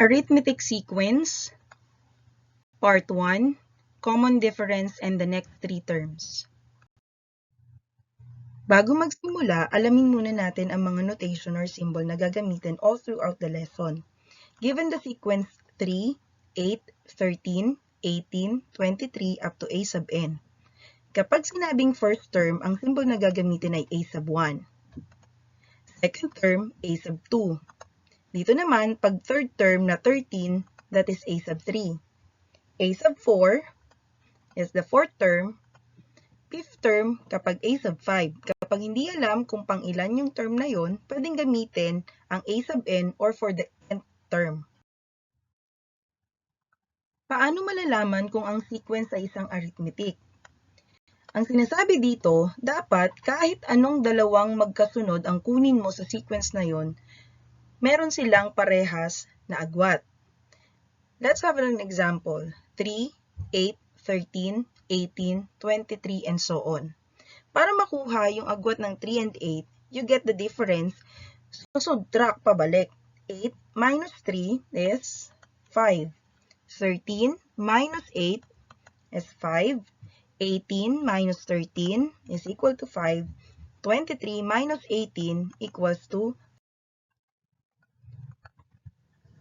Arithmetic sequence, part 1, common difference and the next three terms. Bago magsimula, alamin muna natin ang mga notation or symbol na gagamitin all throughout the lesson. Given the sequence 3, 8, 13, 18, 23 up to a sub n. Kapag sinabing first term, ang symbol na gagamitin ay a sub 1. Second term, a sub 2. Dito naman, pag third term na 13, that is a sub 3. A sub 4 is the fourth term. Fifth term, kapag a sub 5. Kapag hindi alam kung pang ilan yung term na yon, pwedeng gamitin ang a sub n or for the nth term. Paano malalaman kung ang sequence ay isang arithmetic? Ang sinasabi dito, dapat kahit anong dalawang magkasunod ang kunin mo sa sequence na yon, meron silang parehas na agwat. Let's have an example. 3, 8, 13, 18, 23, and so on. Para makuha yung agwat ng 3 and 8, you get the difference. So, subtract pabalik. 8 minus 3 is 5. 13 minus 8 is 5. 18 minus 13 is equal to 5. 23 minus 18 equals to.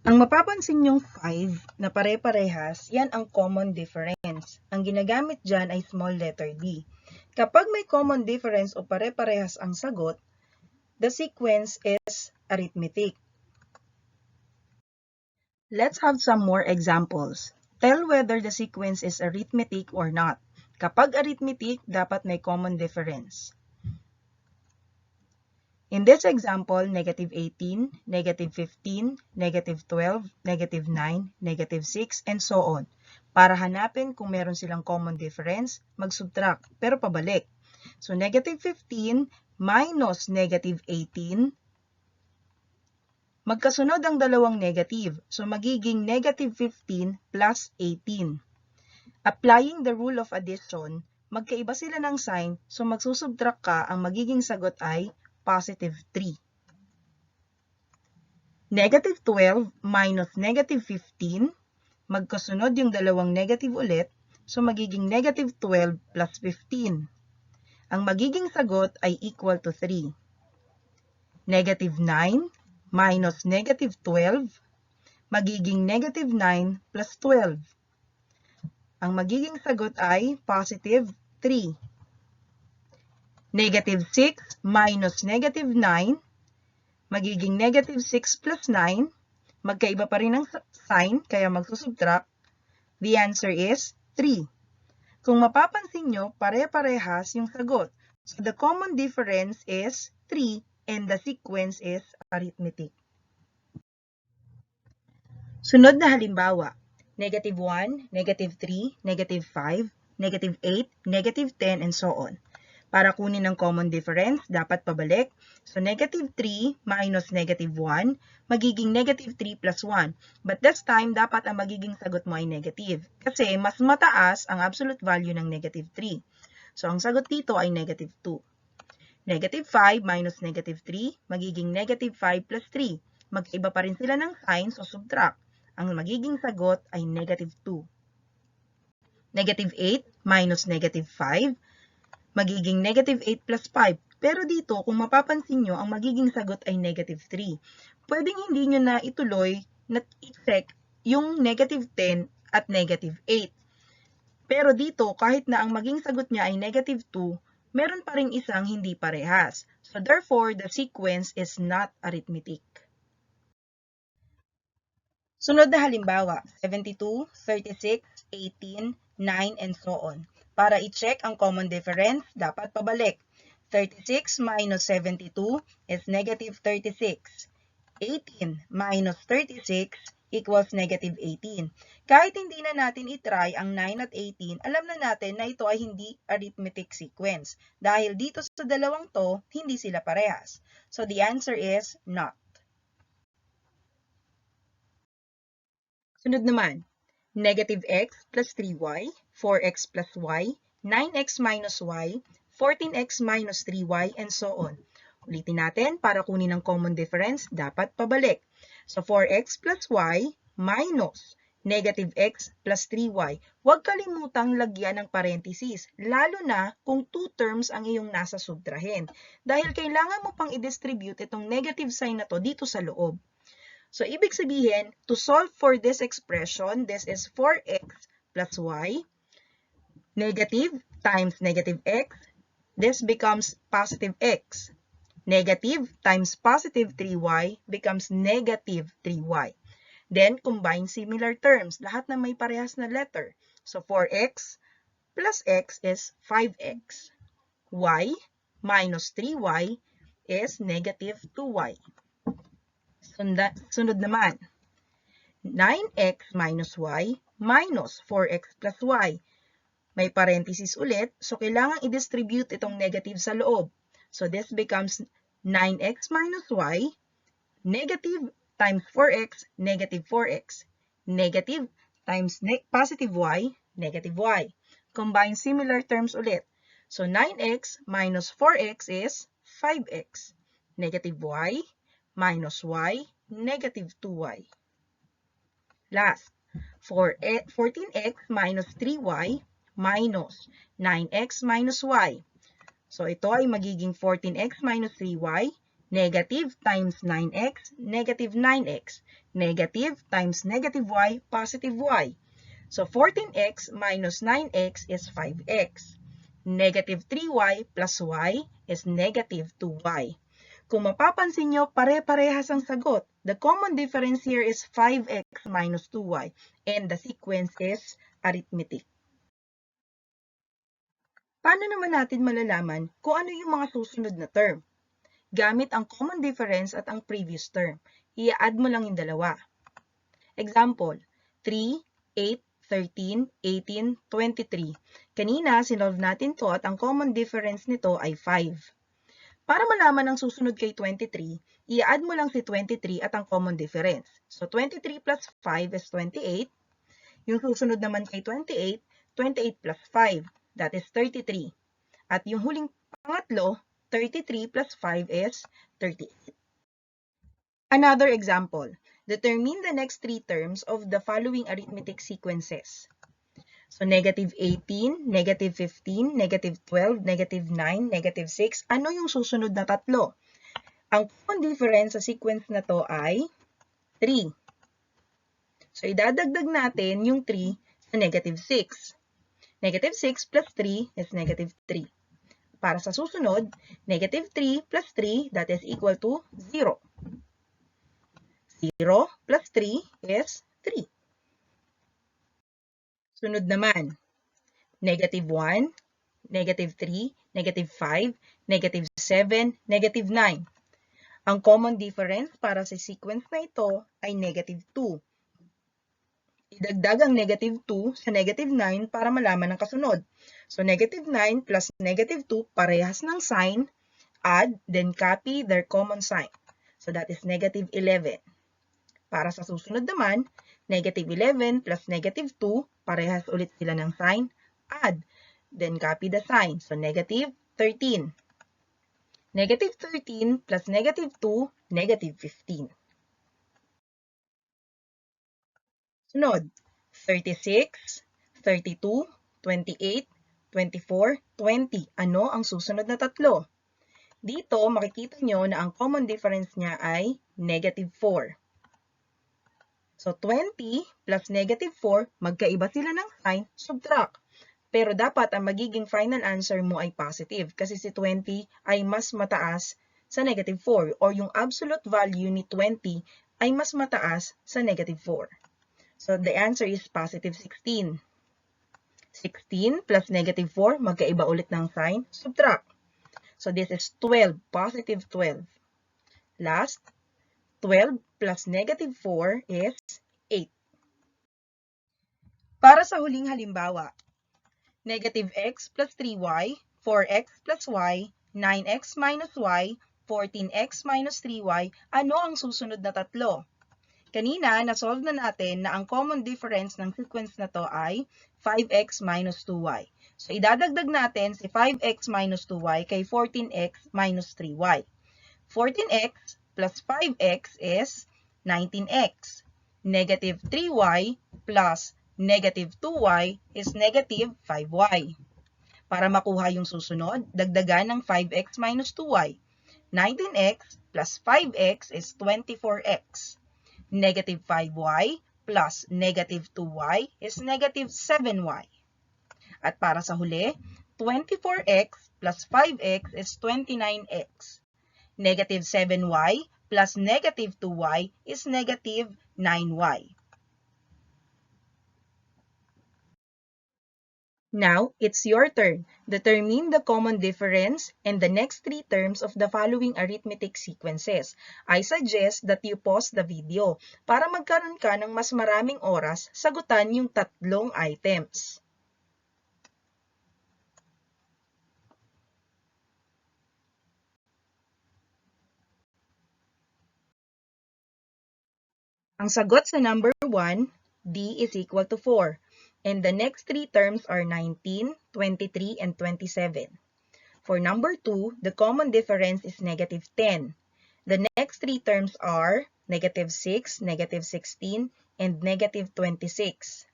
Ang mapapansin yung 5 na pare-parehas, yan ang common difference. Ang ginagamit dyan ay small letter d. Kapag may common difference o pare-parehas ang sagot, the sequence is arithmetic. Let's have some more examples. Tell whether the sequence is arithmetic or not. Kapag arithmetic, dapat may common difference. In this example, negative 18, negative 15, negative 12, negative 9, negative 6, and so on. Para hanapin kung meron silang common difference, mag-subtract, pero pabalik. So, negative 15 minus negative 18, magkasunod ang dalawang negative. So, magiging negative 15 plus 18. Applying the rule of addition, magkaiba sila ng sign, so magsusubtract ka, ang magiging sagot ay positive 3. Negative 12 minus negative 15, magkasunod yung dalawang negative ulit, so magiging negative 12 plus 15. Ang magiging sagot ay equal to 3. Negative 9 minus negative 12, magiging negative 9 plus 12. Ang magiging sagot ay positive 3. Negative 6 minus negative 9, magiging negative 6 plus 9. Magkaiba pa rin ang sign, kaya magsusubtract. The answer is 3. Kung mapapansin nyo, pare-parehas yung sagot. So the common difference is 3 and the sequence is arithmetic. Sunod na halimbawa. Negative 1, negative 3, negative 5, negative 8, negative 10, and so on. Para kunin ang common difference, dapat pabalik. So, negative 3 minus negative 1, magiging negative 3 plus 1. But this time, dapat ang magiging sagot mo ay negative. Kasi mas mataas ang absolute value ng negative 3. So, ang sagot dito ay negative 2. Negative 5 minus negative 3, magiging negative 5 plus 3. Magkaiba pa rin sila ng sign, so subtract. Ang magiging sagot ay negative 2. Negative 8 minus negative 5, magiging negative 8 plus 5. Pero dito, kung mapapansin nyo, ang magiging sagot ay negative 3. Pwedeng hindi nyo na ituloy na i-check yung negative 10 at negative 8. Pero dito, kahit na ang maging sagot niya ay negative 2, meron pa rin isang hindi parehas. So therefore, the sequence is not arithmetic. Sunod na halimbawa, 72, 36, 18, 9, and so on. Para i-check ang common difference, dapat pabalik. 36 minus 72 is negative 36. 18 minus 36 equals negative 18. Kahit hindi na natin itry ang 9 at 18, alam na natin na ito ay hindi arithmetic sequence. Dahil dito sa dalawang to, hindi sila parehas. So the answer is not. Sunod naman. Negative x plus 3y, 4x plus y, 9x minus y, 14x minus 3y, and so on. Ulitin natin, para kunin ang common difference, dapat pabalik. So 4x plus y minus negative x plus 3y. Huwag kalimutang lagyan ng parenthesis, lalo na kung 2 terms ang iyong nasa subtrahen. Dahil kailangan mo pang i-distribute itong negative sign na to dito sa loob. So, ibig sabihin, to solve for this expression, this is 4x plus y, negative times negative x, this becomes positive x. Negative times positive 3y becomes negative 3y. Then, combine similar terms. Lahat na may parehas na letter. So, 4x plus x is 5x. Y minus 3y is negative 2y. Sunod naman. 9x minus y minus 4x plus y. May parenthesis ulit, so kailangan i-distribute itong negative sa loob. So, this becomes 9x minus y, negative times 4x, negative 4x. Negative times positive y, negative y. Combine similar terms ulit. So, 9x minus 4x is 5x. Negative y minus y, negative 2y. Last, 14x minus 3y minus 9x minus y. So, ito ay magiging 14x minus 3y, negative times 9x, negative 9x. Negative times negative y, positive y. So, 14x minus 9x is 5x. Negative 3y plus y is negative 2y. Kung mapapansin nyo, pare-parehas ang sagot. The common difference here is 5x minus 2y, and the sequence is arithmetic. Paano naman natin malalaman kung ano yung mga susunod na term? Gamit ang common difference at ang previous term. I-add mo lang yung dalawa. Example, 3, 8, 13, 18, 23. Kanina, sinolve natin to at ang common difference nito ay 5. Para malaman ang susunod kay 23, i-add mo lang si 23 at ang common difference. So, 23 plus 5 is 28. Yung susunod naman kay 28, 28 plus 5. That is 33. At yung huling pangatlo, 33 plus 5 is 38. Another example. Determine the next 3 terms of the following arithmetic sequences. So, negative 18, negative 15, negative 12, negative 9, negative 6. Ano yung susunod na tatlo? Ang common difference sa sequence na to ay 3. So, idadagdag natin yung 3 sa negative 6. Negative 6 plus 3 is negative 3. Para sa susunod, negative 3 plus 3, that is equal to 0. 0 plus 3 is 3. Sunod naman, negative 1, negative 3, negative 5, negative 7, negative 9. Ang common difference para sa sequence na ito ay negative 2. Idagdag ang negative 2 sa negative 9 para malaman ang kasunod. So, negative 9 plus negative 2, parehas ng sign, add, then copy their common sign. So, that is negative 11. Para sa susunod naman, negative 11 plus negative 2, parehas ulit sila ng sign, add, then copy the sign. So, negative 13. Negative 13 plus negative 2, negative 15. Sunod, 36, 32, 28, 24, 20. Ano ang susunod na tatlo? Dito, makikita nyo na ang common difference niya ay negative 4. So, 20 plus negative 4, magkaiba sila ng sign, subtract. Pero dapat ang magiging final answer mo ay positive kasi si 20 ay mas mataas sa negative 4 or yung absolute value ni 20 ay mas mataas sa negative 4. So, the answer is positive 16. 16 plus negative 4, magkaiba ulit ng sign, subtract. So, this is 12, positive 12. Last, 12 plus negative 4 is 8. Para sa huling halimbawa, negative x plus 3y, 4x plus y, 9x minus y, 14x minus 3y, ano ang susunod na tatlo? Kanina, nasolve na natin na ang common difference ng sequence na to ay 5x minus 2y. So, idadagdag natin si 5x minus 2y kay 14x minus 3y. 14x plus 5x is 19x. Negative 3y plus negative 2y is negative 5y. Para makuha yung susunod, dagdagan ng 5x minus 2y. 19x plus 5x is 24x. Negative 5y plus negative 2y is negative 7y. At para sa huli, 24x plus 5x is 29x. Negative 7y plus negative 2y is negative 9y. Now, it's your turn. Determine the common difference and the next three terms of the following arithmetic sequences. I suggest that you pause the video para magkaroon ka ng mas maraming oras sagutan yung tatlong items. Ang sagot sa number 1, D is equal to 4. And the next three terms are 19, 23, and 27. For number 2, the common difference is negative 10. The next three terms are negative 6, negative 16, and negative 26.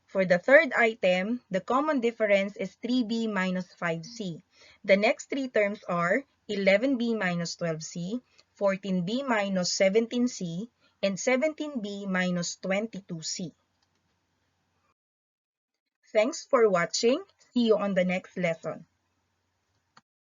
For the third item, the common difference is 3b minus 5c. The next three terms are 11b minus 12c, 14b minus 17c, and 17b minus 22c. Thanks for watching. See you on the next lesson.